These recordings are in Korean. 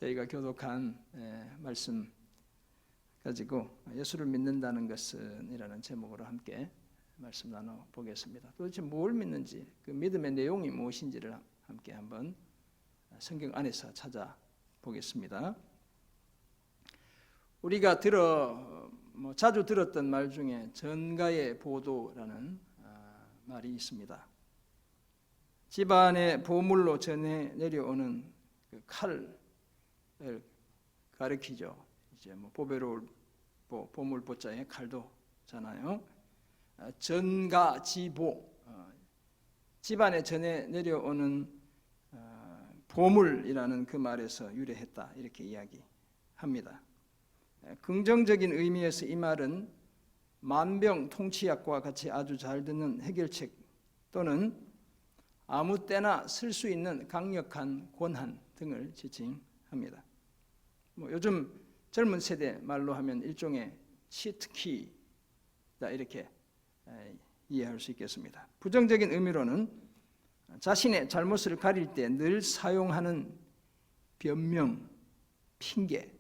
저희가 교독한 말씀 가지고 예수를 믿는다는 것은 이라는 제목으로 함께 말씀 나눠보겠습니다. 도대체 뭘 믿는지, 그 믿음의 내용이 무엇인지를 함께 한번 성경 안에서 찾아보겠습니다. 우리가 자주 들었던 말 중에 전가의 보도라는 말이 있습니다. 집안의 보물로 전해 내려오는 그 칼을 가리키죠. 이제 보배로울 보물 보자에 칼도잖아요. 전가지보, 집안에 전해 내려오는 보물이라는 그 말에서 유래했다, 이렇게 이야기합니다. 긍정적인 의미에서 이 말은 만병통치약과 같이 아주 잘 듣는 해결책 또는 아무 때나 쓸 수 있는 강력한 권한 등을 지칭합니다. 요즘 젊은 세대 말로 하면 일종의 치트키다, 이렇게 이해할 수 있겠습니다. 부정적인 의미로는 자신의 잘못을 가릴 때 늘 사용하는 변명, 핑계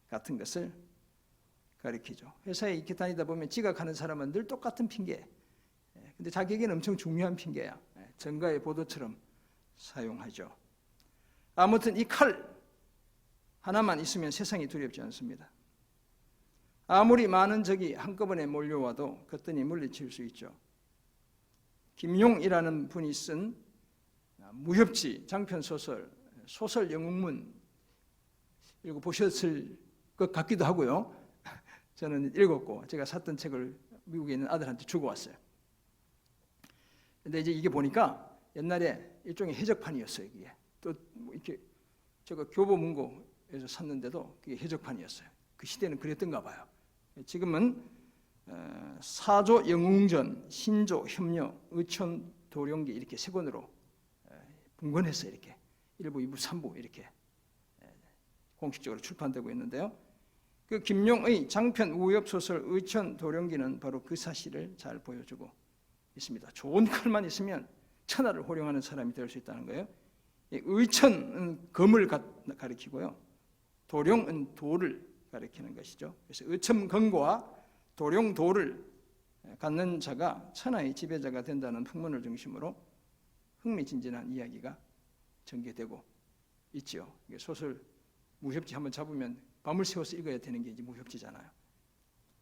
같은 것을 가리키죠. 회사에 이렇게 다니다 보면 지각하는 사람은 늘 똑같은 핑계, 근데 자기에게는 엄청 중요한 핑계야. 전가의 보도처럼 사용하죠. 아무튼 이 칼 하나만 있으면 세상이 두렵지 않습니다. 아무리 많은 적이 한꺼번에 몰려와도 거뜬히 물리칠 수 있죠. 김용이라는 분이 쓴 무협지 장편 소설 영웅문 읽어보셨을 것 같기도 하고요. 저는 읽었고 제가 샀던 책을 미국에 있는 아들한테 주고 왔어요. 근데 이제 이게 보니까 옛날에 일종의 해적판이었어요. 이게 또 이렇게 제가 교보문고에서 샀는데도 그게 해적판이었어요. 그 시대는 그랬던가 봐요. 지금은 사조 영웅전, 신조 협녀, 의천 도룡기 이렇게 세 권으로 분권해서 이렇게 1부, 2부, 3부 이렇게 공식적으로 출판되고 있는데요. 그 김용의 장편 우협소설 의천 도룡기는 바로 그 사실을 잘 보여주고 있습니다. 좋은 칼만 있으면 천하를 호령하는 사람이 될 수 있다는 거예요. 의천은 검을 가리키고요, 도룡은 돌을 가리키는 것이죠. 그래서 의천검과 도룡돌을 갖는 자가 천하의 지배자가 된다는 풍문을 중심으로 흥미진진한 이야기가 전개되고 있죠. 소설 무협지 한번 잡으면 밤을 새워서 읽어야 되는 게 이제 무협지잖아요.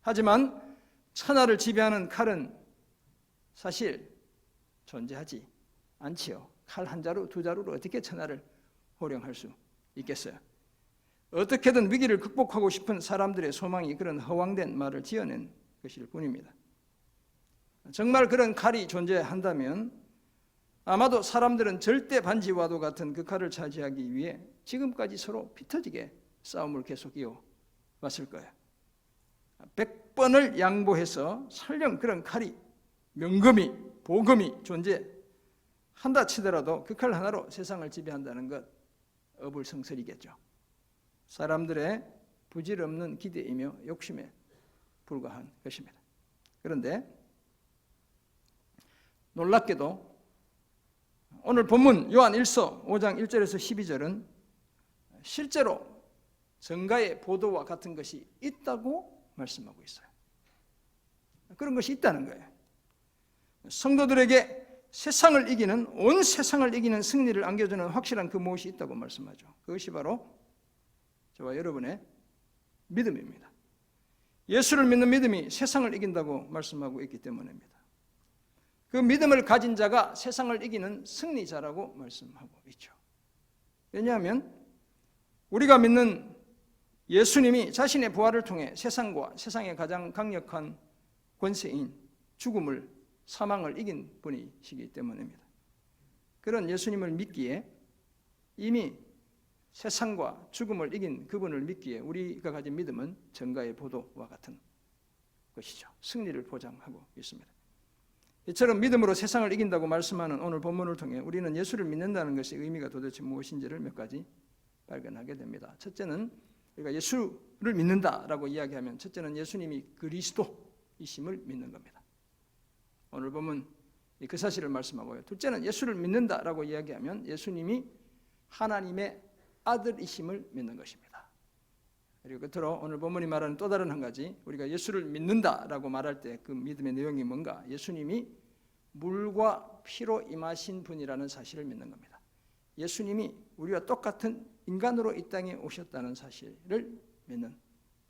하지만 천하를 지배하는 칼은 사실 존재하지 않지요. 칼 한 자루, 두 자루로 어떻게 천하를 호령할 수 있겠어요? 어떻게든 위기를 극복하고 싶은 사람들의 소망이 그런 허황된 말을 지어낸 것일 뿐입니다. 정말 그런 칼이 존재한다면 아마도 사람들은 절대 반지와도 같은 그 칼을 차지하기 위해 지금까지 서로 피터지게 싸움을 계속 이어왔을 거예요. 100번을 양보해서 설령 그런 칼이 명검이, 보검이 존재한다 치더라도 그 칼 하나로 세상을 지배한다는 것 어불성설이겠죠. 사람들의 부질없는 기대이며 욕심에 불과한 것입니다. 그런데 놀랍게도 오늘 본문 요한 1서 5장 1절에서 12절은 실제로 전가의 보도와 같은 것이 있다고 말씀하고 있어요. 그런 것이 있다는 거예요. 성도들에게 세상을 이기는, 온 세상을 이기는 승리를 안겨주는 확실한 그 무엇이 있다고 말씀하죠. 그것이 바로 저와 여러분의 믿음입니다. 예수를 믿는 믿음이 세상을 이긴다고 말씀하고 있기 때문입니다. 그 믿음을 가진 자가 세상을 이기는 승리자라고 말씀하고 있죠. 왜냐하면 우리가 믿는 예수님이 자신의 부활을 통해 세상과 세상의 가장 강력한 권세인 죽음을, 사망을 이긴 분이시기 때문입니다. 그런 예수님을 믿기에, 이미 세상과 죽음을 이긴 그분을 믿기에 우리가 가진 믿음은 전가의 보도와 같은 것이죠. 승리를 보장하고 있습니다. 이처럼 믿음으로 세상을 이긴다고 말씀하는 오늘 본문을 통해 우리는 예수를 믿는다는 것의 의미가 도대체 무엇인지를 몇 가지 발견하게 됩니다. 첫째는 우리가 예수를 믿는다라고 이야기하면 첫째는 예수님이 그리스도이심을 믿는 겁니다. 오늘 보면 그 사실을 말씀하고요. 둘째는 예수를 믿는다라고 이야기하면 예수님이 하나님의 아들이심을 믿는 것입니다. 그리고 끝으로 오늘 본문이 말하는 또 다른 한 가지, 우리가 예수를 믿는다라고 말할 때 그 믿음의 내용이 뭔가, 예수님이 물과 피로 임하신 분이라는 사실을 믿는 겁니다. 예수님이 우리와 똑같은 인간으로 이 땅에 오셨다는 사실을 믿는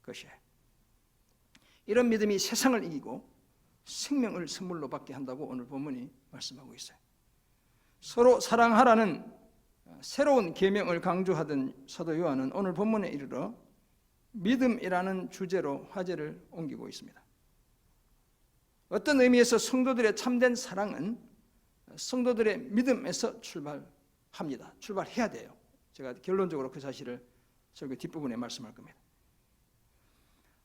것이에요. 이런 믿음이 세상을 이기고 생명을 선물로 받게 한다고 오늘 본문이 말씀하고 있어요. 서로 사랑하라는 새로운 계명을 강조하던 사도 요한은 오늘 본문에 이르러 믿음이라는 주제로 화제를 옮기고 있습니다. 어떤 의미에서 성도들의 참된 사랑은 성도들의 믿음에서 출발합니다. 출발해야 돼요. 제가 결론적으로 그 사실을 설교 뒷부분에 말씀할 겁니다.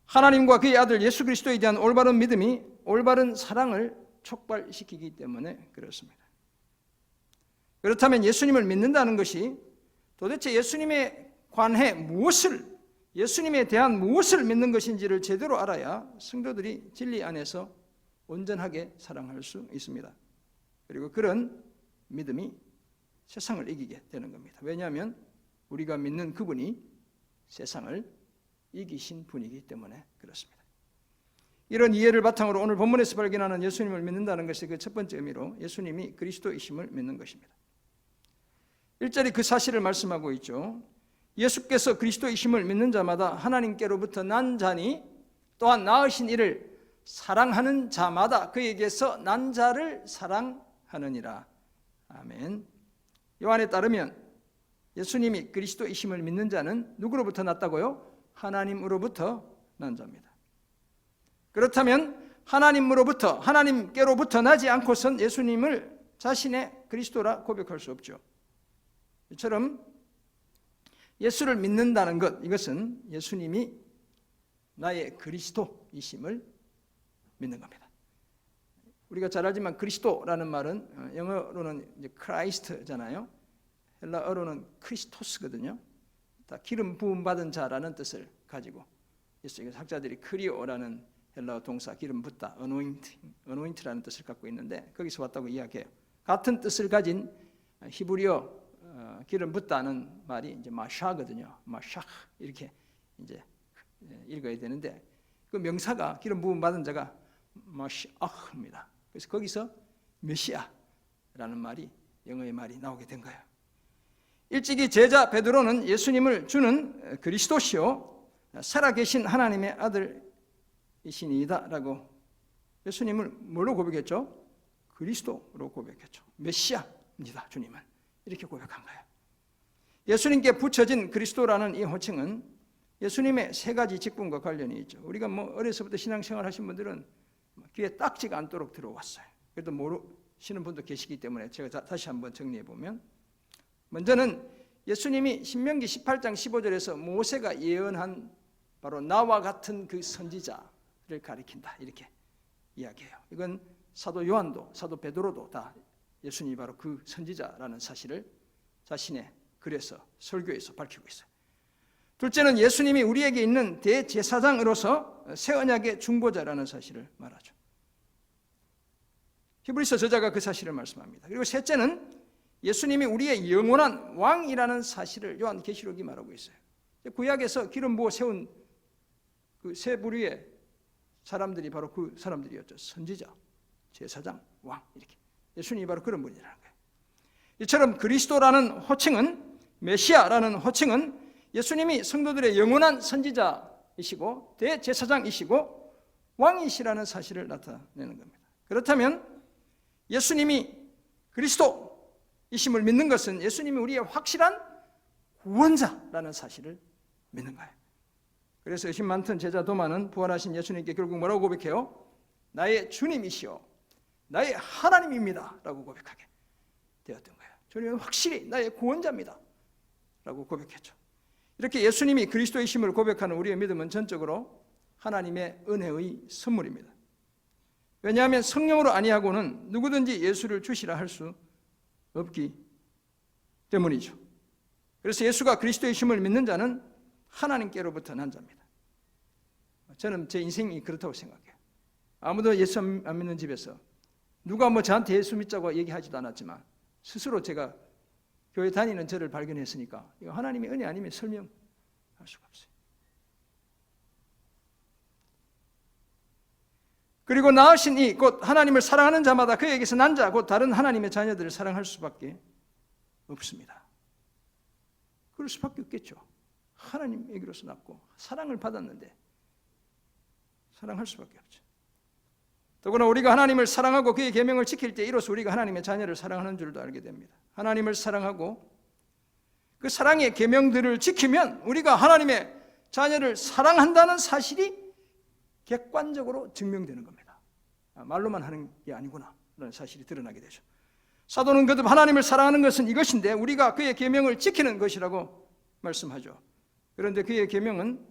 하나님과 그의 아들 예수 그리스도에 대한 올바른 믿음이 올바른 사랑을 촉발시키기 때문에 그렇습니다. 그렇다면 예수님을 믿는다는 것이 도대체 예수님에 관해 무엇을, 예수님에 대한 무엇을 믿는 것인지를 제대로 알아야 성도들이 진리 안에서 온전하게 사랑할 수 있습니다. 그리고 그런 믿음이 세상을 이기게 되는 겁니다. 왜냐하면 우리가 믿는 그분이 세상을 이기신 분이기 때문에 그렇습니다. 이런 이해를 바탕으로 오늘 본문에서 발견하는 예수님을 믿는다는 것이 그 첫 번째 의미로 예수님이 그리스도이심을 믿는 것입니다. 1절이 그 사실을 말씀하고 있죠. 예수께서 그리스도이심을 믿는 자마다 하나님께로부터 난 자니 또한 낳으신 이를 사랑하는 자마다 그에게서 난 자를 사랑하느니라. 아멘. 요한에 따르면 예수님이 그리스도이심을 믿는 자는 누구로부터 났다고요? 하나님으로부터 난 자입니다. 그렇다면 하나님께로부터 나지 않고선 예수님을 자신의 그리스도라 고백할 수 없죠. 이처럼 예수를 믿는다는 것, 이것은 예수님이 나의 그리스도이심을 믿는 겁니다. 우리가 잘 알지만 그리스도라는 말은 영어로는 이제 크라이스트잖아요. 헬라어로는 크리스토스거든요. 다 기름 부음 받은 자라는 뜻을 가지고 있어요. 학자들이 크리오라는 헬라어 동사 기름 붓다, 어노인트라는 뜻을 갖고 있는데 거기서 왔다고 이야기해요. 같은 뜻을 가진 히브리어 기름 붓다는 말이 이제 마샤거든요. 마샤 이렇게 이제 읽어야 되는데 그 명사가 기름 부음 받은 자가 마시아흐입니다. 그래서 거기서 메시아라는 말이 영어의 말이 나오게 된 거예요. 일찍이 제자 베드로는 예수님을 주는 그리스도시요 살아계신 하나님의 아들이시니이다라고 예수님을 뭘로 고백했죠? 그리스도로 고백했죠. 메시아입니다. 주님은 이렇게 고백한 거예요. 예수님께 붙여진 그리스도라는 이 호칭은 예수님의 세 가지 직분과 관련이 있죠. 우리가 어려서부터 신앙생활 하신 분들은 귀에 딱지가 않도록 들어왔어요. 그래도 모르시는 분도 계시기 때문에 제가 다시 한번 정리해 보면, 먼저는 예수님이 신명기 18장 15절에서 모세가 예언한 바로 나와 같은 그 선지자를 가리킨다 이렇게 이야기해요. 이건 사도 요한도 사도 베드로도 다 예수님이 바로 그 선지자라는 사실을 자신의 글에서 설교에서 밝히고 있어요. 둘째는 예수님이 우리에게 있는 대제사장으로서 새 언약의 중보자라는 사실을 말하죠. 히브리서 저자가 그 사실을 말씀합니다. 그리고 셋째는 예수님이 우리의 영원한 왕이라는 사실을 요한계시록이 말하고 있어요. 구약에서 기름 부어 세운 그 세 부류의 사람들이 바로 그 사람들이었죠. 선지자, 제사장, 왕 이렇게. 예수님이 바로 그런 분이라는 거예요. 이처럼 그리스도라는 호칭은, 메시아라는 호칭은 예수님이 성도들의 영원한 선지자이시고 대제사장이시고 왕이시라는 사실을 나타내는 겁니다. 그렇다면 예수님이 그리스도이심을 믿는 것은 예수님이 우리의 확실한 구원자라는 사실을 믿는 거예요. 그래서 의심 많던 제자 도마는 부활하신 예수님께 결국 뭐라고 고백해요? 나의 주님이시오, 나의 하나님입니다 라고 고백하게 되었던 거예요. 주님은 확실히 나의 구원자입니다 라고 고백했죠. 이렇게 예수님이 그리스도이심을 고백하는 우리의 믿음은 전적으로 하나님의 은혜의 선물입니다. 왜냐하면 성령으로 아니하고는 누구든지 예수를 주시라 할 수 없기 때문이죠. 그래서 예수가 그리스도이심을 믿는 자는 하나님께로부터 난 자입니다. 저는 제 인생이 그렇다고 생각해요. 아무도 예수 안 믿는 집에서 누가 저한테 예수 믿자고 얘기하지도 않았지만 스스로 제가 교회 다니는 저를 발견했으니까 이거 하나님의 은혜 아니면 설명할 수가 없어요. 그리고 낳으신 이 곧 하나님을 사랑하는 자마다 그에게서 난 자 곧 다른 하나님의 자녀들을 사랑할 수밖에 없습니다. 그럴 수밖에 없겠죠. 하나님에게로서 낳고 사랑을 받았는데 사랑할 수밖에 없죠. 더구나 우리가 하나님을 사랑하고 그의 계명을 지킬 때 이로써 우리가 하나님의 자녀를 사랑하는 줄도 알게 됩니다. 하나님을 사랑하고 그 사랑의 계명들을 지키면 우리가 하나님의 자녀를 사랑한다는 사실이 객관적으로 증명되는 겁니다. 말로만 하는 게 아니구나 라는 사실이 드러나게 되죠. 사도는 거듭 하나님을 사랑하는 것은 이것인데 우리가 그의 계명을 지키는 것이라고 말씀하죠. 그런데 그의 계명은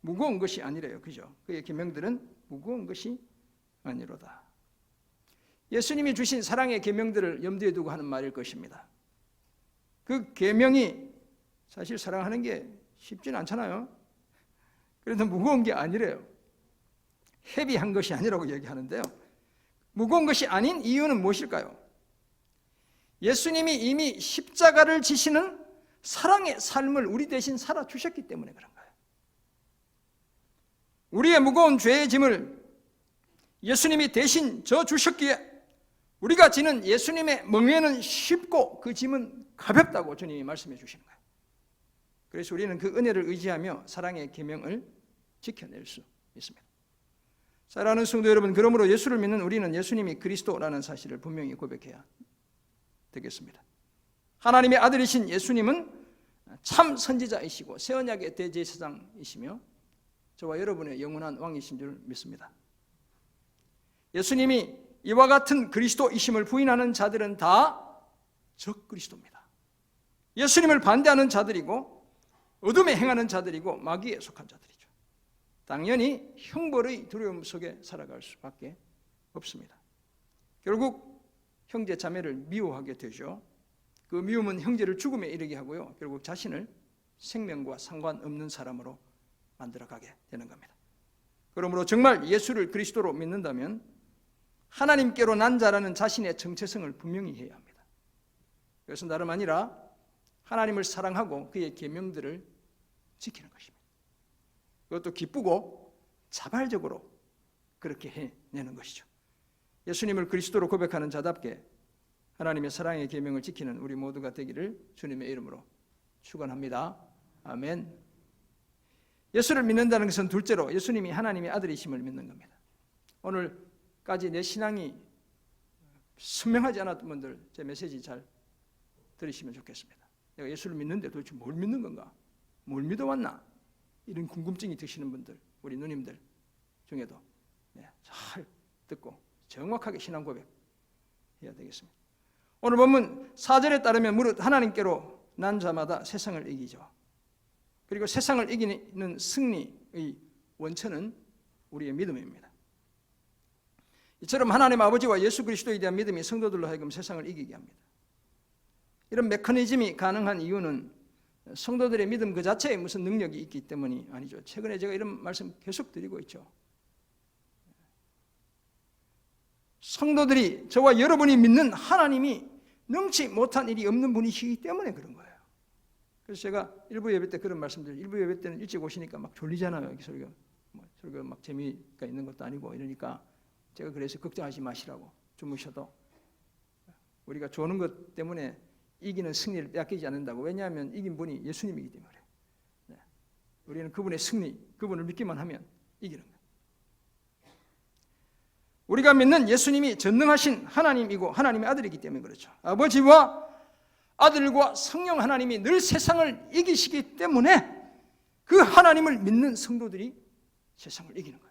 무거운 것이 아니래요. 그죠? 그의 계명들은 무거운 것이 아니로다. 예수님이 주신 사랑의 계명들을 염두에 두고 하는 말일 것입니다. 그 계명이 사실 사랑하는 게 쉽지는 않잖아요. 그래서 무거운 게 아니래요. 헤비한 것이 아니라고 얘기하는데요. 무거운 것이 아닌 이유는 무엇일까요? 예수님이 이미 십자가를 지시는 사랑의 삶을 우리 대신 살아주셨기 때문에 그런 거예요. 우리의 무거운 죄의 짐을 예수님이 대신 져주셨기에 우리가 지는 예수님의 멍에는 쉽고 그 짐은 가볍다고 주님이 말씀해 주시는 거예요. 그래서 우리는 그 은혜를 의지하며 사랑의 계명을 지켜낼 수 있습니다. 사랑하는 성도 여러분, 그러므로 예수를 믿는 우리는 예수님이 그리스도라는 사실을 분명히 고백해야 되겠습니다. 하나님의 아들이신 예수님은 참 선지자이시고 새 언약의 대제사장이시며 저와 여러분의 영원한 왕이신 줄 믿습니다. 예수님이 이와 같은 그리스도이심을 부인하는 자들은 다 적그리스도입니다. 예수님을 반대하는 자들이고 어둠에 행하는 자들이고 마귀에 속한 자들이죠. 당연히 형벌의 두려움 속에 살아갈 수밖에 없습니다. 결국 형제 자매를 미워하게 되죠. 그 미움은 형제를 죽음에 이르게 하고요. 결국 자신을 생명과 상관없는 사람으로 만들어가게 되는 겁니다. 그러므로 정말 예수를 그리스도로 믿는다면 하나님께로 난 자라는 자신의 정체성을 분명히 해야 합니다. 그것은 다름 아니라 하나님을 사랑하고 그의 계명들을 지키는 것입니다. 그것도 기쁘고 자발적으로 그렇게 해내는 것이죠. 예수님을 그리스도로 고백하는 자답게 하나님의 사랑의 계명을 지키는 우리 모두가 되기를 주님의 이름으로 축원합니다. 아멘. 예수를 믿는다는 것은 둘째로 예수님이 하나님의 아들이심을 믿는 겁니다. 오늘까지 내 신앙이 선명하지 않았던 분들 제 메시지 잘 들으시면 좋겠습니다. 내가 예수를 믿는데 도대체 뭘 믿는 건가? 뭘 믿어왔나? 이런 궁금증이 드시는 분들, 우리 누님들 중에도 잘 듣고 정확하게 신앙 고백해야 되겠습니다. 오늘 본문 4절에 따르면 무릇 하나님께로 난 자마다 세상을 이기죠. 그리고 세상을 이기는 승리의 원천은 우리의 믿음입니다. 이처럼 하나님 아버지와 예수 그리스도에 대한 믿음이 성도들로 하여금 세상을 이기게 합니다. 이런 메커니즘이 가능한 이유는 성도들의 믿음 그 자체에 무슨 능력이 있기 때문이 아니죠. 최근에 제가 이런 말씀 계속 드리고 있죠. 성도들이 저와 여러분이 믿는 하나님이 능치 못한 일이 없는 분이시기 때문에 그런 거예요. 그래서 제가 일부 예배 때 그런 말씀드려요. 일부 예배 때는 일찍 오시니까 막 졸리잖아요. 설교가 막 재미가 있는 것도 아니고 이러니까 제가 그래서 걱정하지 마시라고 주무셔도 우리가 조는 것 때문에 이기는 승리를 빼앗기지 않는다고. 왜냐하면 이긴 분이 예수님이기 때문에 그래요. 우리는 그분의 승리, 그분을 믿기만 하면 이기는 거예요. 우리가 믿는 예수님이 전능하신 하나님이고 하나님의 아들이기 때문에 그렇죠. 아버지와 아들과 성령 하나님이 늘 세상을 이기시기 때문에 그 하나님을 믿는 성도들이 세상을 이기는 거예요.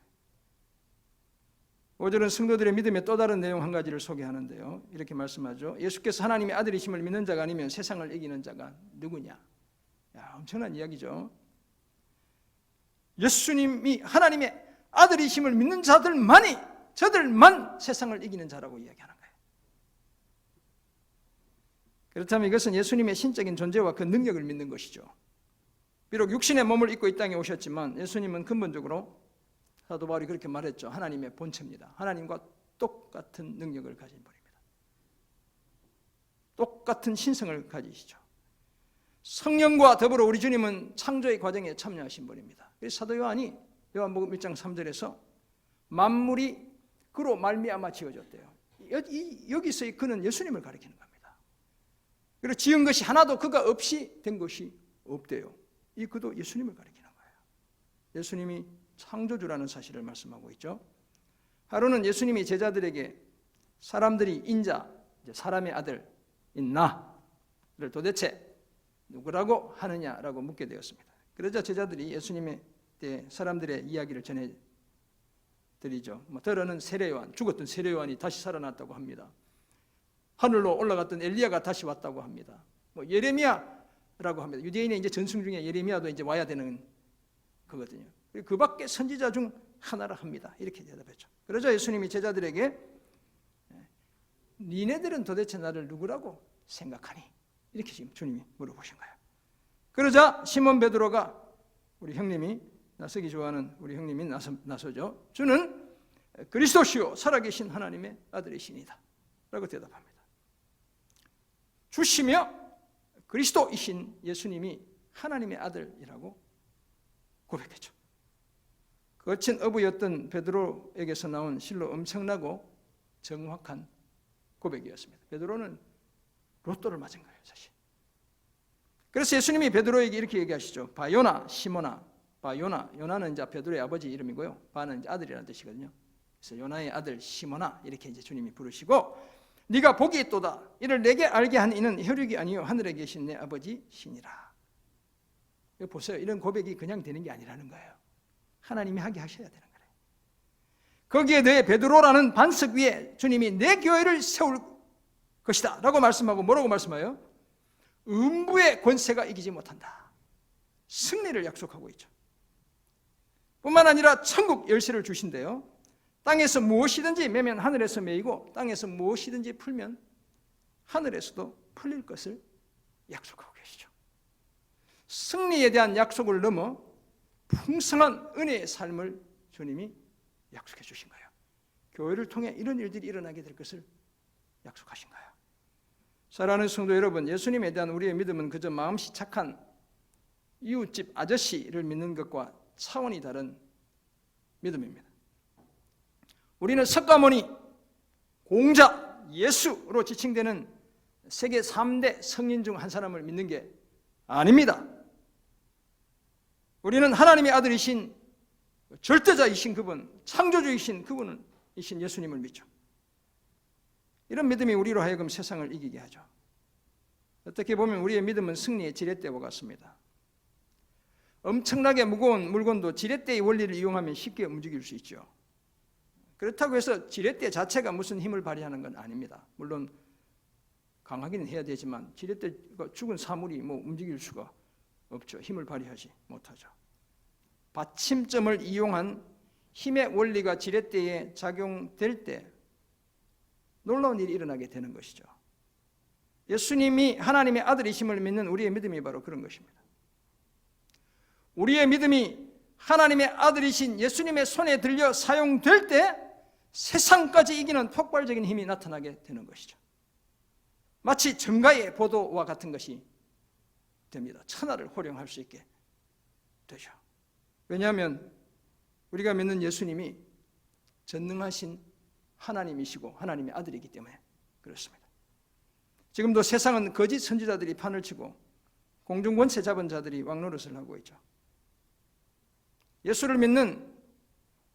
5절은 성도들의 믿음의 또 다른 내용 한 가지를 소개하는데요. 이렇게 말씀하죠. 예수께서 하나님의 아들이심을 믿는 자가 아니면 세상을 이기는 자가 누구냐? 엄청난 이야기죠. 예수님이 하나님의 아들이심을 믿는 저들만 세상을 이기는 자라고 이야기하는 거예요. 그렇다면 이것은 예수님의 신적인 존재와 그 능력을 믿는 것이죠. 비록 육신의 몸을 입고 이 땅에 오셨지만 예수님은 근본적으로 사도 바울이 그렇게 말했죠. 하나님의 본체입니다. 하나님과 똑같은 능력을 가진 분입니다. 똑같은 신성을 가지시죠. 성령과 더불어 우리 주님은 창조의 과정에 참여하신 분입니다. 그래서 사도 요한이 요한복음 1장 3절에서 만물이 그로 말미암아 지어졌대요. 여기서의 그는 예수님을 가리키는 겁니다. 그리고 지은 것이 하나도 그가 없이 된 것이 없대요. 이 그도 예수님을 가리키는 거예요. 예수님이 창조주라는 사실을 말씀하고 있죠. 하루는 예수님이 제자들에게 사람들이 인자, 사람의 아들인 나를 도대체 누구라고 하느냐라고 묻게 되었습니다. 그러자 제자들이 예수님의 때 사람들의 이야기를 전해드리죠. 들어는 세례요한, 죽었던 세례요한이 다시 살아났다고 합니다. 하늘로 올라갔던 엘리야가 다시 왔다고 합니다. 예레미야라고 합니다. 유대인의 이제 전승 중에 예레미야도 이제 와야 되는 거거든요. 그 밖에 선지자 중 하나라 합니다. 이렇게 대답했죠. 그러자 예수님이 제자들에게 니네들은 도대체 나를 누구라고 생각하니? 이렇게 지금 주님이 물어보신 거예요. 그러자 시몬 베드로가 우리 형님이 나서기 좋아하는 우리 형님이 나서죠. 주는 그리스도시요 살아계신 하나님의 아들이시니다 라고 대답합니다. 주시며 그리스도이신 예수님이 하나님의 아들이라고 고백했죠. 거친 어부였던 베드로에게서 나온 실로 엄청나고 정확한 고백이었습니다. 베드로는 로또를 맞은 거예요, 사실. 그래서 예수님이 베드로에게 이렇게 얘기하시죠. 바요나 시몬아, 바요나, 요나는 이제 베드로의 아버지 이름이고요. 바는 이제 아들이라는 뜻이거든요. 그래서 요나의 아들 시몬아 이렇게 이제 주님이 부르시고, 네가 복이 있도다. 이를 내게 알게 한 이는 혈육이 아니요 하늘에 계신 내 아버지 신이라. 이거 보세요. 이런 고백이 그냥 되는 게 아니라는 거예요. 하나님이 하게 하셔야 되는 거예요. 거기에 대해 베드로라는 반석 위에 주님이 내 교회를 세울 것이다 라고 말씀하고 뭐라고 말씀해요? 음부의 권세가 이기지 못한다. 승리를 약속하고 있죠. 뿐만 아니라 천국 열쇠를 주신대요. 땅에서 무엇이든지 매면 하늘에서 매이고 땅에서 무엇이든지 풀면 하늘에서도 풀릴 것을 약속하고 계시죠. 승리에 대한 약속을 넘어 풍성한 은혜의 삶을 주님이 약속해 주신 거예요. 교회를 통해 이런 일들이 일어나게 될 것을 약속하신 거예요. 사랑하는 성도 여러분, 예수님에 대한 우리의 믿음은 그저 마음씨 착한 이웃집 아저씨를 믿는 것과 차원이 다른 믿음입니다. 우리는 석가모니, 공자, 예수로 지칭되는 세계 3대 성인 중 한 사람을 믿는 게 아닙니다. 우리는 하나님의 아들이신 절대자이신 그분, 창조주이신 그분이신 예수님을 믿죠. 이런 믿음이 우리로 하여금 세상을 이기게 하죠. 어떻게 보면 우리의 믿음은 승리의 지렛대와 같습니다. 엄청나게 무거운 물건도 지렛대의 원리를 이용하면 쉽게 움직일 수 있죠. 그렇다고 해서 지렛대 자체가 무슨 힘을 발휘하는 건 아닙니다. 물론 강하기는 해야 되지만 지렛대가 죽은 사물이 움직일 수가 없죠. 힘을 발휘하지 못하죠. 받침점을 이용한 힘의 원리가 지렛대에 작용될 때 놀라운 일이 일어나게 되는 것이죠. 예수님이 하나님의 아들이심을 믿는 우리의 믿음이 바로 그런 것입니다. 우리의 믿음이 하나님의 아들이신 예수님의 손에 들려 사용될 때 세상까지 이기는 폭발적인 힘이 나타나게 되는 것이죠. 마치 정가의 보도와 같은 것이 됩니다. 천하를 호령할 수 있게 되죠. 왜냐하면 우리가 믿는 예수님이 전능하신 하나님이시고 하나님의 아들이기 때문에 그렇습니다. 지금도 세상은 거짓 선지자들이 판을 치고 공중권세 잡은 자들이 왕노릇을 하고 있죠. 예수를 믿는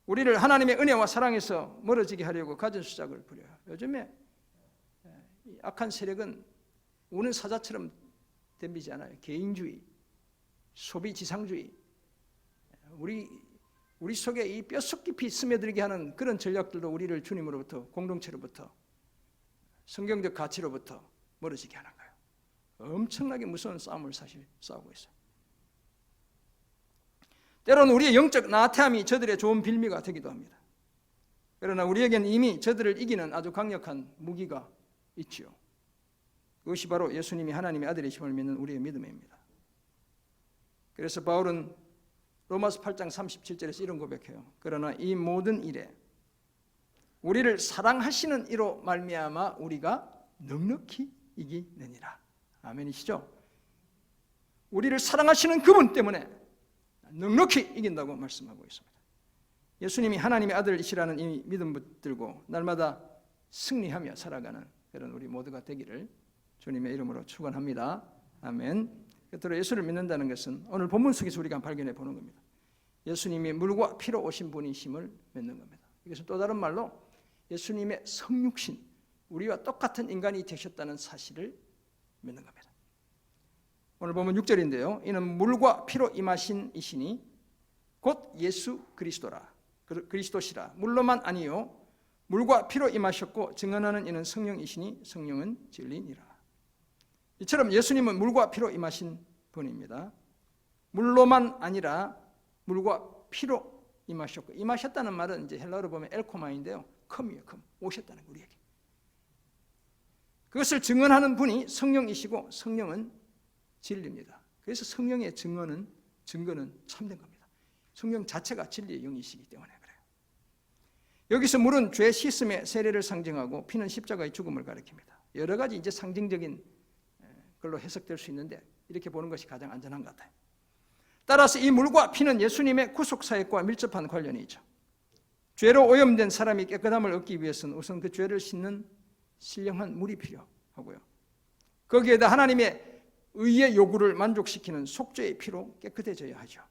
우리를 하나님의 은혜와 사랑에서 멀어지게 하려고 가진 수작을 부려요. 요즘에 악한 세력은 우는 사자처럼 덤비지 않아요. 개인주의, 소비지상주의, 우리 속에 이 뼛속 깊이 스며들게 하는 그런 전략들도 우리를 주님으로부터, 공동체로부터, 성경적 가치로부터 멀어지게 하는 거예요. 엄청나게 무서운 싸움을 사실 싸우고 있어요. 때로는 우리의 영적 나태함이 저들의 좋은 빌미가 되기도 합니다. 그러나 우리에게는 이미 저들을 이기는 아주 강력한 무기가 있지요. 그것이 바로 예수님이 하나님의 아들이심을 믿는 우리의 믿음입니다. 그래서 바울은 로마서 8장 37절에서 이런 고백해요. 그러나 이 모든 일에 우리를 사랑하시는 이로 말미암아 우리가 넉넉히 이기느니라. 아멘이시죠? 우리를 사랑하시는 그분 때문에 넉넉히 이긴다고 말씀하고 있습니다. 예수님이 하나님의 아들이시라는 이 믿음 붙들고 날마다 승리하며 살아가는 그런 우리 모두가 되기를 주님의 이름으로 축원합니다. 아멘. 끝으로 예수를 믿는다는 것은 오늘 본문 속에서 우리가 발견해 보는 겁니다. 예수님이 물과 피로 오신 분이심을 믿는 겁니다. 이것은 또 다른 말로 예수님의 성육신, 우리와 똑같은 인간이 되셨다는 사실을 믿는 겁니다. 오늘 보면 6절인데요. 이는 물과 피로 임하신 이시니 곧 예수 그리스도시라. 물로만 아니요 물과 피로 임하셨고 증언하는 이는 성령이시니 성령은 진리니라. 이처럼 예수님은 물과 피로 임하신 분입니다. 물로만 아니라 물과 피로 임하셨고, 임하셨다는 말은 이제 헬라어로 보면 엘코마인데요. 컴이에요. 컴. 오셨다는 거예요, 우리에게. 그것을 증언하는 분이 성령이시고 성령은 진리입니다. 그래서 성령의 증거는 참된 겁니다. 성령 자체가 진리의 영이시기 때문에 그래요. 여기서 물은 죄 씻음의 세례를 상징하고 피는 십자가의 죽음을 가리킵니다. 여러 가지 이제 상징적인 걸로 해석될 수 있는데 이렇게 보는 것이 가장 안전한 것 같아요. 따라서 이 물과 피는 예수님의 구속 사역과 밀접한 관련이 있죠. 죄로 오염된 사람이 깨끗함을 얻기 위해서는 우선 그 죄를 씻는 신령한 물이 필요하고요. 거기에다 하나님의 의의 요구를 만족시키는 속죄의 피로 깨끗해져야 하죠.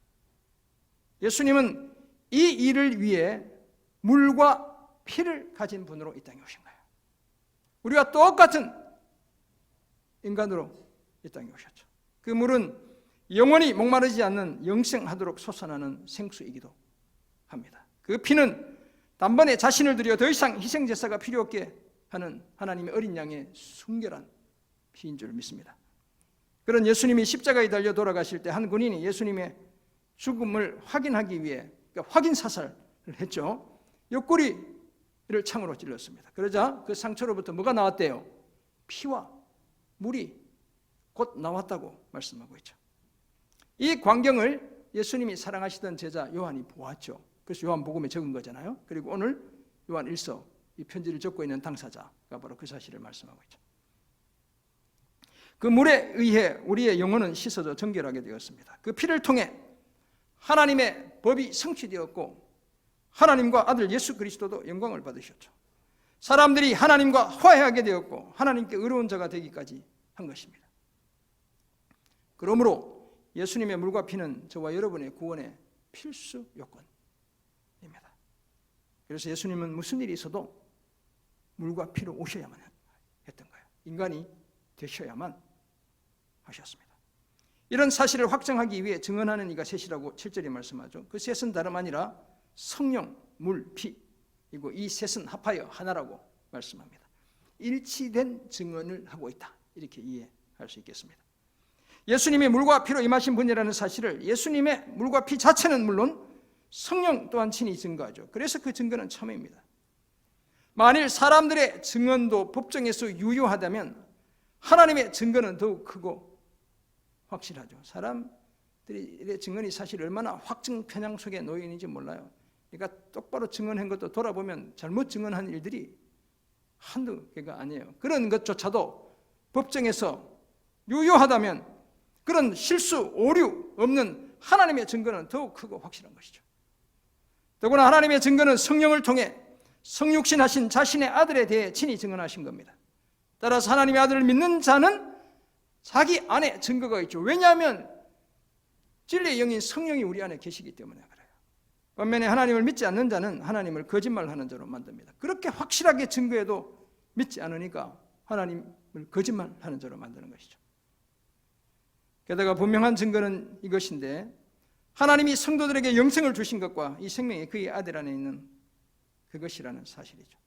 예수님은 이 일을 위해 물과 피를 가진 분으로 이 땅에 오신 거예요. 우리와 똑같은 인간으로 이 땅에 오셨죠. 그 물은 영원히 목마르지 않는 영생하도록 솟아나는 생수이기도 합니다. 그 피는 단번에 자신을 들여 더 이상 희생제사가 필요 없게 하는 하나님의 어린 양의 순결한 피인 줄 믿습니다. 그런 예수님이 십자가에 달려 돌아가실 때 한 군인이 예수님의 죽음을 확인하기 위해 확인 사살을 했죠. 옆구리를 창으로 찔렀습니다. 그러자 그 상처로부터 뭐가 나왔대요? 피와 물이 곧 나왔다고 말씀하고 있죠. 이 광경을 예수님이 사랑하시던 제자 요한이 보았죠. 그래서 요한복음에 적은 거잖아요. 그리고 오늘 요한 1서 이 편지를 적고 있는 당사자가 바로 그 사실을 말씀하고 있죠. 그 물에 의해 우리의 영혼은 씻어져 정결하게 되었습니다. 그 피를 통해 하나님의 법이 성취되었고 하나님과 아들 예수 그리스도도 영광을 받으셨죠. 사람들이 하나님과 화해하게 되었고 하나님께 의로운 자가 되기까지 한 것입니다. 그러므로 예수님의 물과 피는 저와 여러분의 구원의 필수 요건입니다. 그래서 예수님은 무슨 일이 있어도 물과 피로 오셔야만 했던 거예요. 인간이 되셔야만 하셨습니다. 이런 사실을 확정하기 위해 증언하는 이가 셋이라고 7절에 말씀하죠. 그 셋은 다름 아니라 성령, 물, 피이고 이 셋은 합하여 하나라고 말씀합니다. 일치된 증언을 하고 있다. 이렇게 이해할 수 있겠습니다. 예수님이 물과 피로 임하신 분이라는 사실을 예수님의 물과 피 자체는 물론 성령 또한 친히 증거하죠. 그래서 그 증거는 참입니다. 만일 사람들의 증언도 법정에서 유효하다면 하나님의 증거는 더욱 크고 확실하죠. 사람들의 증언이 사실 얼마나 확증 편향 속에 놓여 있는지 몰라요. 그러니까 똑바로 증언한 것도 돌아보면 잘못 증언한 일들이 한두 개가 아니에요. 그런 것조차도 법정에서 유효하다면 그런 실수, 오류 없는 하나님의 증거는 더욱 크고 확실한 것이죠. 더구나 하나님의 증거는 성령을 통해 성육신하신 자신의 아들에 대해 친히 증언하신 겁니다. 따라서 하나님의 아들을 믿는 자는 자기 안에 증거가 있죠. 왜냐하면 진리의 영인 성령이 우리 안에 계시기 때문에 그래요. 반면에 하나님을 믿지 않는 자는 하나님을 거짓말하는 자로 만듭니다. 그렇게 확실하게 증거해도 믿지 않으니까 하나님을 거짓말하는 자로 만드는 것이죠. 게다가 분명한 증거는 이것인데 하나님이 성도들에게 영생을 주신 것과 이 생명이 그의 아들 안에 있는 그것이라는 사실이죠.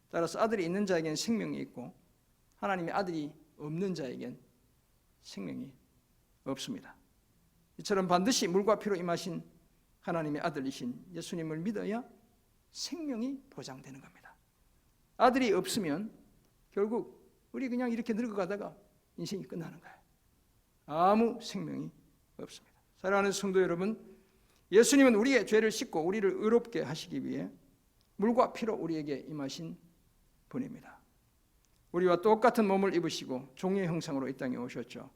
따라서 아들이 있는 자에겐 생명이 있고 하나님의 아들이 없는 자에겐 생명이 없습니다. 이처럼 반드시 물과 피로 임하신 하나님의 아들이신 예수님을 믿어야 생명이 보장되는 겁니다. 아들이 없으면 결국 우리 그냥 이렇게 늙어가다가 인생이 끝나는 거예요. 아무 생명이 없습니다. 사랑하는 성도 여러분, 예수님은 우리의 죄를 씻고 우리를 의롭게 하시기 위해 물과 피로 우리에게 임하신 분입니다. 우리와 똑같은 몸을 입으시고 종의 형상으로 이 땅에 오셨죠.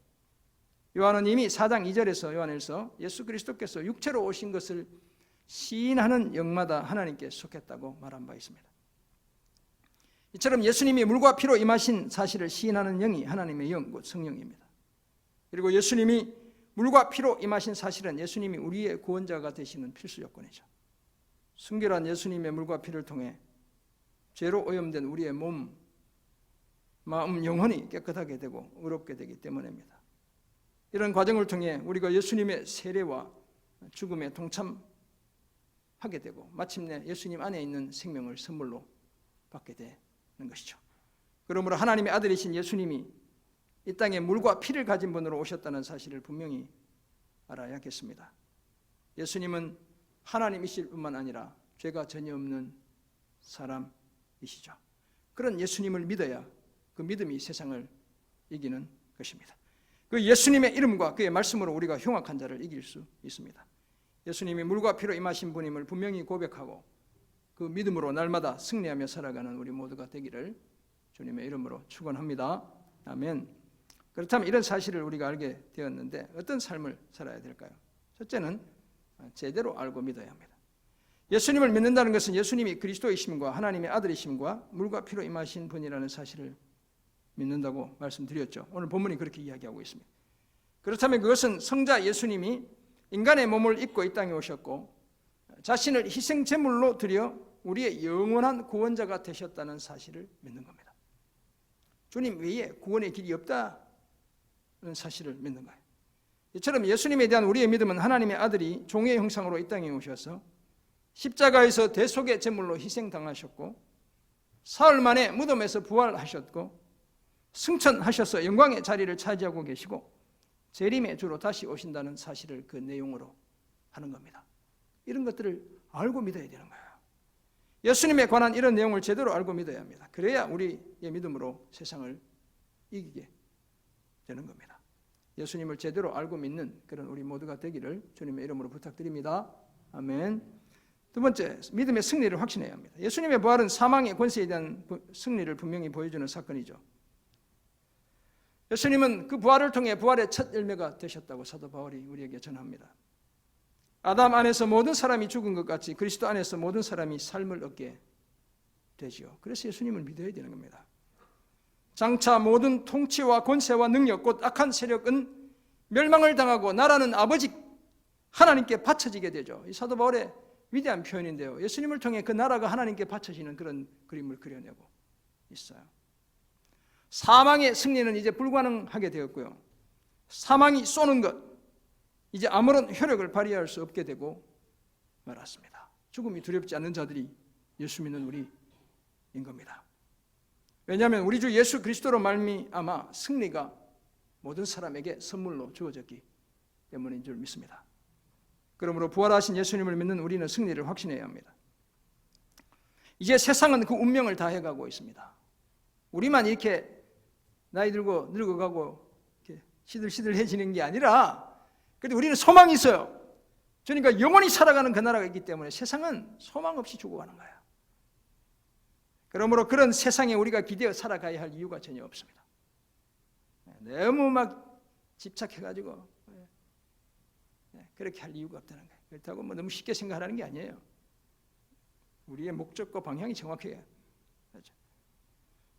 요한은 이미 4장 2절에서 요한일서 예수 그리스도께서 육체로 오신 것을 시인하는 영마다 하나님께 속했다고 말한 바 있습니다. 이처럼 예수님이 물과 피로 임하신 사실을 시인하는 영이 하나님의 영, 곧 성령입니다. 그리고 예수님이 물과 피로 임하신 사실은 예수님이 우리의 구원자가 되시는 필수 요건이죠. 순결한 예수님의 물과 피를 통해 죄로 오염된 우리의 몸, 마음, 영혼이 깨끗하게 되고 의롭게 되기 때문입니다. 이런 과정을 통해 우리가 예수님의 세례와 죽음에 동참하게 되고 마침내 예수님 안에 있는 생명을 선물로 받게 되는 것이죠. 그러므로 하나님의 아들이신 예수님이 이 땅에 물과 피를 가진 분으로 오셨다는 사실을 분명히 알아야겠습니다. 예수님은 하나님이실 뿐만 아니라 죄가 전혀 없는 사람이시죠. 그런 예수님을 믿어야 그 믿음이 세상을 이기는 것입니다. 그 예수님의 이름과 그의 말씀으로 우리가 흉악한 자를 이길 수 있습니다. 예수님이 물과 피로 임하신 분임을 분명히 고백하고 그 믿음으로 날마다 승리하며 살아가는 우리 모두가 되기를 주님의 이름으로 축원합니다. 아멘. 그렇다면 이런 사실을 우리가 알게 되었는데 어떤 삶을 살아야 될까요? 첫째는 제대로 알고 믿어야 합니다. 예수님을 믿는다는 것은 예수님이 그리스도이심과 하나님의 아들이심과 물과 피로 임하신 분이라는 사실을 믿는다고 말씀드렸죠. 오늘 본문이 그렇게 이야기하고 있습니다. 그렇다면 그것은 성자 예수님이 인간의 몸을 입고 이 땅에 오셨고 자신을 희생제물로 드려 우리의 영원한 구원자가 되셨다는 사실을 믿는 겁니다. 주님 외에 구원의 길이 없다는 사실을 믿는 거예요. 이처럼 예수님에 대한 우리의 믿음은 하나님의 아들이 종의 형상으로 이 땅에 오셔서 십자가에서 대속의 제물로 희생당하셨고 사흘 만에 무덤에서 부활하셨고 승천하셔서 영광의 자리를 차지하고 계시고 재림의 주로 다시 오신다는 사실을 그 내용으로 하는 겁니다. 이런 것들을 알고 믿어야 되는 거예요. 예수님에 관한 이런 내용을 제대로 알고 믿어야 합니다. 그래야 우리의 믿음으로 세상을 이기게 되는 겁니다. 예수님을 제대로 알고 믿는 그런 우리 모두가 되기를 주님의 이름으로 부탁드립니다. 아멘. 두 번째, 믿음의 승리를 확신해야 합니다. 예수님의 부활은 사망의 권세에 대한 승리를 분명히 보여주는 사건이죠. 예수님은 그 부활을 통해 부활의 첫 열매가 되셨다고 사도 바울이 우리에게 전합니다. 아담 안에서 모든 사람이 죽은 것 같이 그리스도 안에서 모든 사람이 삶을 얻게 되지요. 그래서 예수님을 믿어야 되는 겁니다. 장차 모든 통치와 권세와 능력 곧 악한 세력은 멸망을 당하고 나라는 아버지 하나님께 바쳐지게 되죠. 이 사도 바울의 위대한 표현인데요. 예수님을 통해 그 나라가 하나님께 바쳐지는 그런 그림을 그려내고 있어요. 사망의 승리는 이제 불가능하게 되었고요. 사망이 쏘는 것 이제 아무런 효력을 발휘할 수 없게 되고 말았습니다. 죽음이 두렵지 않는 자들이 예수 믿는 우리인 겁니다. 왜냐하면 우리 주 예수 그리스도로 말미암아 승리가 모든 사람에게 선물로 주어졌기 때문인 줄 믿습니다. 그러므로 부활하신 예수님을 믿는 우리는 승리를 확신해야 합니다. 이제 세상은 그 운명을 다 해가고 있습니다. 우리만 이렇게 나이 들고 늙어가고 이렇게 시들시들해지는 게 아니라 그래도 우리는 소망이 있어요. 그러니까 영원히 살아가는 그 나라가 있기 때문에 세상은 소망 없이 죽어가는 거예요. 그러므로 그런 세상에 우리가 기대어 살아가야 할 이유가 전혀 없습니다. 너무 막 집착해가지고 그렇게 할 이유가 없다는 거예요. 그렇다고 뭐 너무 쉽게 생각하는 게 아니에요. 우리의 목적과 방향이 정확해요.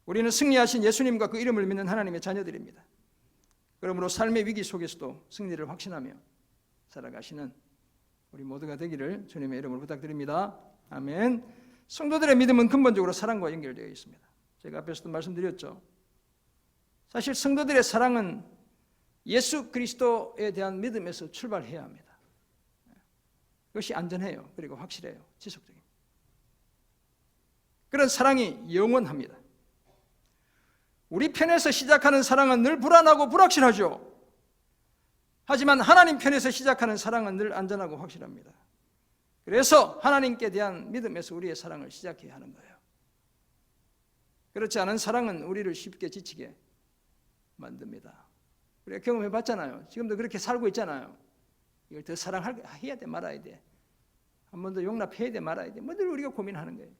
우리는 승리하신 예수님과 그 이름을 믿는 하나님의 자녀들입니다. 그러므로 삶의 위기 속에서도 승리를 확신하며 살아가시는 우리 모두가 되기를 주님의 이름으로 부탁드립니다. 아멘. 성도들의 믿음은 근본적으로 사랑과 연결되어 있습니다. 제가 앞에서도 말씀드렸죠. 사실 성도들의 사랑은 예수 그리스도에 대한 믿음에서 출발해야 합니다. 그것이 안전해요. 그리고 확실해요. 지속적입니다. 그런 사랑이 영원합니다. 우리 편에서 시작하는 사랑은 늘 불안하고 불확실하죠. 하지만 하나님 편에서 시작하는 사랑은 늘 안전하고 확실합니다. 그래서 하나님께 대한 믿음에서 우리의 사랑을 시작해야 하는 거예요. 그렇지 않은 사랑은 우리를 쉽게 지치게 만듭니다. 우리가 경험해 봤잖아요. 지금도 그렇게 살고 있잖아요. 이걸 더 사랑해야 돼 말아야 돼. 한 번 더 용납해야 돼 말아야 돼. 늘 우리가 고민하는 거예요.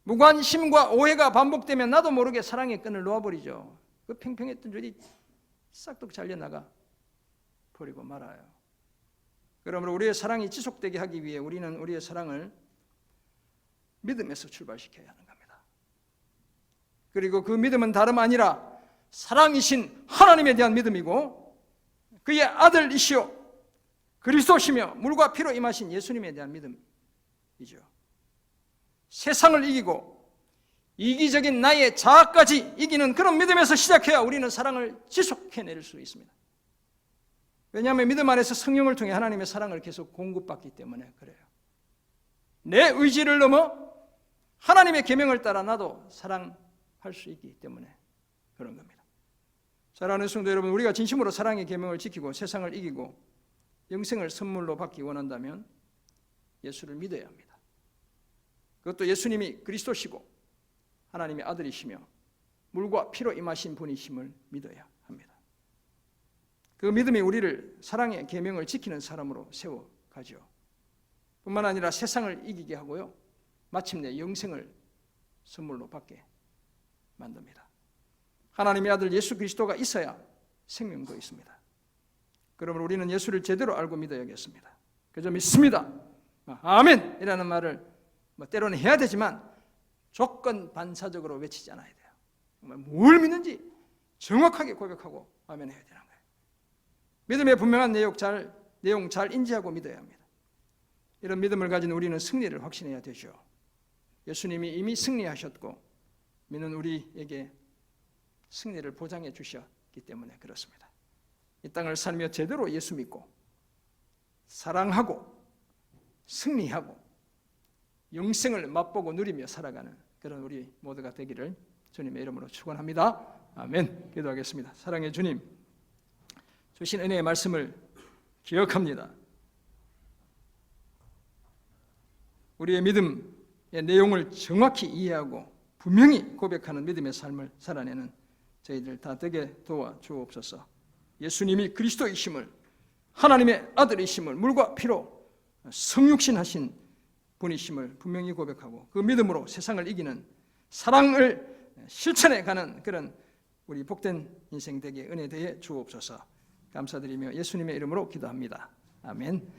무관심과 오해가 반복되면 나도 모르게 사랑의 끈을 놓아버리죠. 그 팽팽했던 줄이 싹둑 잘려나가 버리고 말아요. 그러므로 우리의 사랑이 지속되게 하기 위해 우리는 우리의 사랑을 믿음에서 출발시켜야 하는 겁니다. 그리고 그 믿음은 다름 아니라 사랑이신 하나님에 대한 믿음이고 그의 아들이시오 그리스도시며 물과 피로 임하신 예수님에 대한 믿음이죠. 세상을 이기고 이기적인 나의 자아까지 이기는 그런 믿음에서 시작해야 우리는 사랑을 지속해낼 수 있습니다. 왜냐하면 믿음 안에서 성령을 통해 하나님의 사랑을 계속 공급받기 때문에 그래요. 내 의지를 넘어 하나님의 계명을 따라 나도 사랑할 수 있기 때문에 그런 겁니다. 사랑하는 성도 여러분, 우리가 진심으로 사랑의 계명을 지키고 세상을 이기고 영생을 선물로 받기 원한다면 예수를 믿어야 합니다. 그것도 예수님이 그리스도시고 하나님의 아들이시며 물과 피로 임하신 분이심을 믿어야 합니다. 그 믿음이 우리를 사랑의 계명을 지키는 사람으로 세워가죠. 뿐만 아니라 세상을 이기게 하고요, 마침내 영생을 선물로 받게 만듭니다. 하나님의 아들 예수 그리스도가 있어야 생명도 있습니다. 그러므로 우리는 예수를 제대로 알고 믿어야겠습니다. 그저 믿습니다, 아멘 이라는 말을 때로는 해야 되지만 조건 반사적으로 외치지 않아야 돼요. 뭘 믿는지 정확하게 고백하고 아멘 해야 되는 거예요. 믿음의 분명한 내용 잘 인지하고 믿어야 합니다. 이런 믿음을 가진 우리는 승리를 확신해야 되죠. 예수님이 이미 승리하셨고 믿는 우리에게 승리를 보장해 주셨기 때문에 그렇습니다. 이 땅을 살며 제대로 예수 믿고 사랑하고 승리하고 영생을 맛보고 누리며 살아가는 그런 우리 모두가 되기를 주님의 이름으로 축원합니다. 아멘. 기도하겠습니다. 사랑의 주님, 주신 은혜의 말씀을 기억합니다. 우리의 믿음의 내용을 정확히 이해하고 분명히 고백하는 믿음의 삶을 살아내는 저희들 다 되게 도와 주옵소서. 예수님이 그리스도이심을, 하나님의 아들이심을 물과 피로 성육신하신 분이심을 분명히 고백하고 그 믿음으로 세상을 이기는 사랑을 실천해 가는 그런 우리 복된 인생 되게 은혜 되게 주옵소서. 감사드리며 예수님의 이름으로 기도합니다. 아멘.